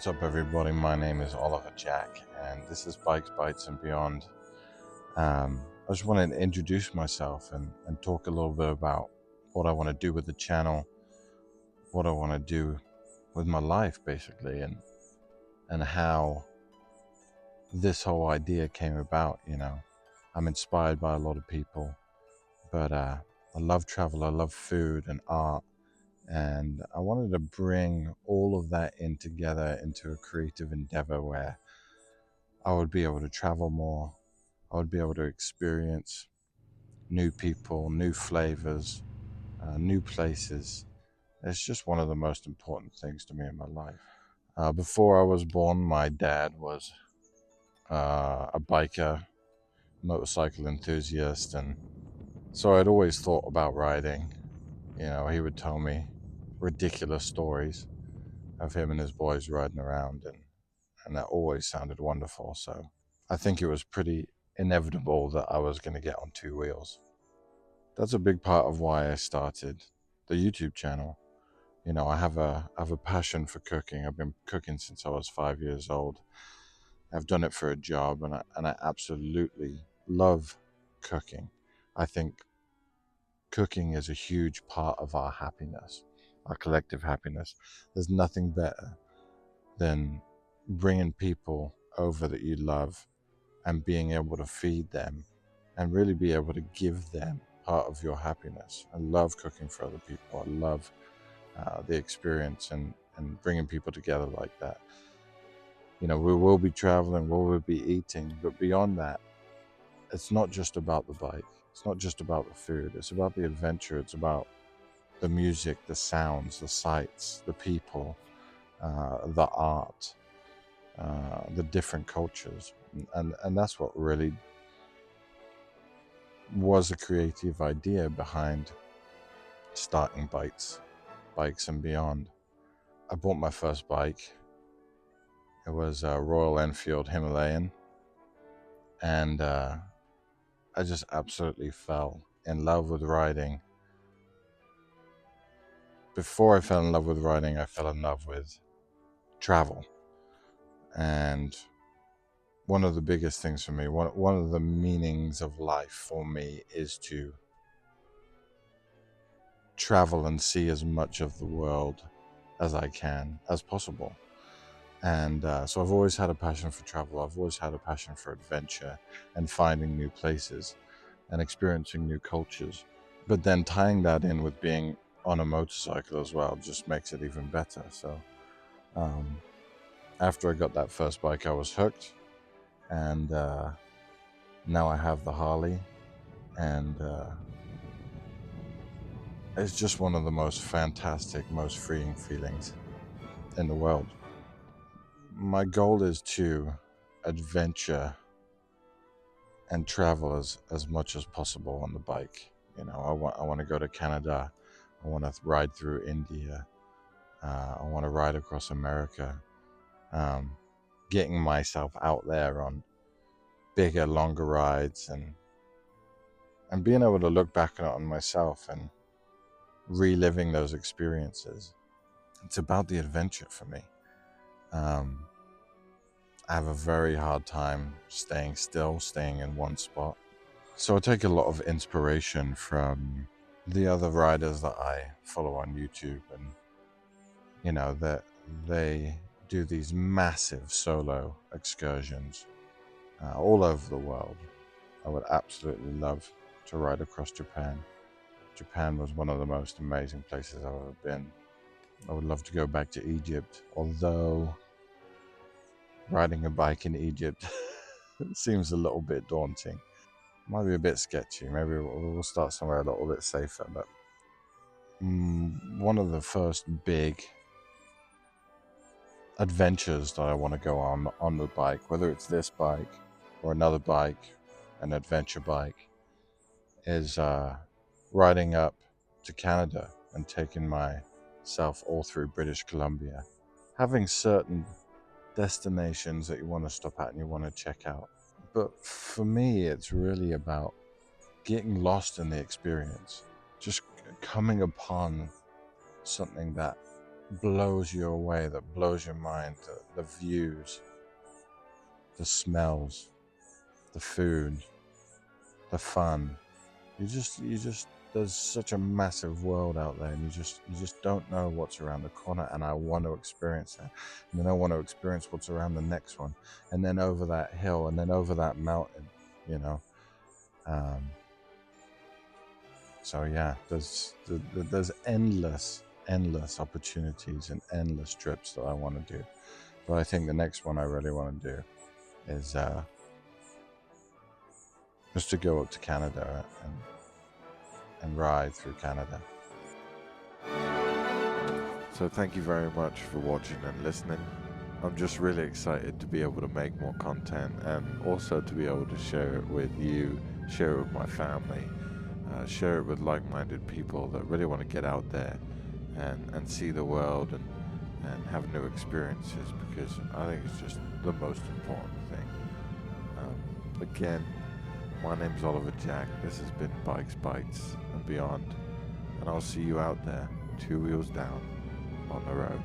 What's up, everybody? My name is Oliver Jack, and this is Bikes, Bites, and Beyond. I just wanted to introduce myself and talk a little bit about what I want to do with the channel, what I want to do with my life, basically, and how this whole idea came about. I'm inspired by a lot of people, but I love travel, I love food and art. And I wanted to bring all of that in together into a creative endeavor where I would be able to travel more. I would be able to experience new people, new flavors, new places. It's just one of the most important things to me in my life. Before I was born, my dad was a biker, motorcycle enthusiast, and so I'd always thought about riding. He would tell me ridiculous stories of him and his boys riding around, and that always sounded wonderful. So I think it was pretty inevitable that I was going to get on two wheels. That's a big part of why I started the YouTube channel. I have a passion for cooking. I've been cooking since I was 5 years old. I've done it for a job, and I absolutely love cooking. I think cooking is a huge part of our happiness, our collective happiness. There's nothing better than bringing people over that you love and being able to feed them and really be able to give them part of your happiness. I love cooking for other people. I love the experience and bringing people together like that. We will be traveling, we will be eating, but beyond that, it's not just about the bike. It's not just about the food. It's about the adventure. It's about the music, the sounds, the sights, the people, the art, the different cultures. And that's what really was a creative idea behind starting Bikes and Beyond. I bought my first bike. It was a Royal Enfield Himalayan, and I just absolutely fell in love with riding. Before I fell in love with riding, I fell in love with travel. And one of the biggest things for me, one of the meanings of life for me, is to travel and see as much of the world as I can, as possible. And so I've always had a passion for travel. I've always had a passion for adventure and finding new places and experiencing new cultures. But then tying that in with being on a motorcycle as well just makes it even better. So after I got that first bike, I was hooked. And now I have the Harley. And it's just one of the most fantastic, most freeing feelings in the world. My goal is to adventure and travel as much as possible on the bike. I want to go to Canada. I want to ride through India. I want to ride across America. Getting myself out there on bigger, longer rides and being able to look back on myself and reliving those experiences. It's about the adventure for me. I have a very hard time staying still, staying in one spot. So I take a lot of inspiration from the other riders that I follow on YouTube, and that they do these massive solo excursions all over the world. I would absolutely love to ride across Japan. Japan was one of the most amazing places I've ever been. I would love to go back to Egypt, although riding a bike in Egypt seems a little bit daunting. Might be a bit sketchy. Maybe we'll start somewhere a little bit safer. But one of the first big adventures that I want to go on the bike, whether it's this bike or another bike, an adventure bike, is riding up to Canada and taking myself all through British Columbia, having certain destinations that you want to stop at and you want to check out. But for me, it's really about getting lost in the experience, just coming upon something that blows you away, that blows your mind, the views, the smells, the food, the fun. You just there's such a massive world out there, and you just don't know what's around the corner. And I want to experience that, and then I want to experience what's around the next one, and then over that hill, and then over that mountain, you know. So yeah, there's endless opportunities and endless trips that I want to do. But I think the next one I really want to do is just to go up to Canada and ride through Canada. So thank you very much for watching and listening. I'm just really excited to be able to make more content, and also to be able to share it with you, share it with my family, share it with like-minded people that really want to get out there and see the world and have new experiences, because I think it's just the most important thing. Again, my name's Oliver Jack. This has been Bikes, Bites and Beyond, and I'll see you out there, 2 wheels down on the road.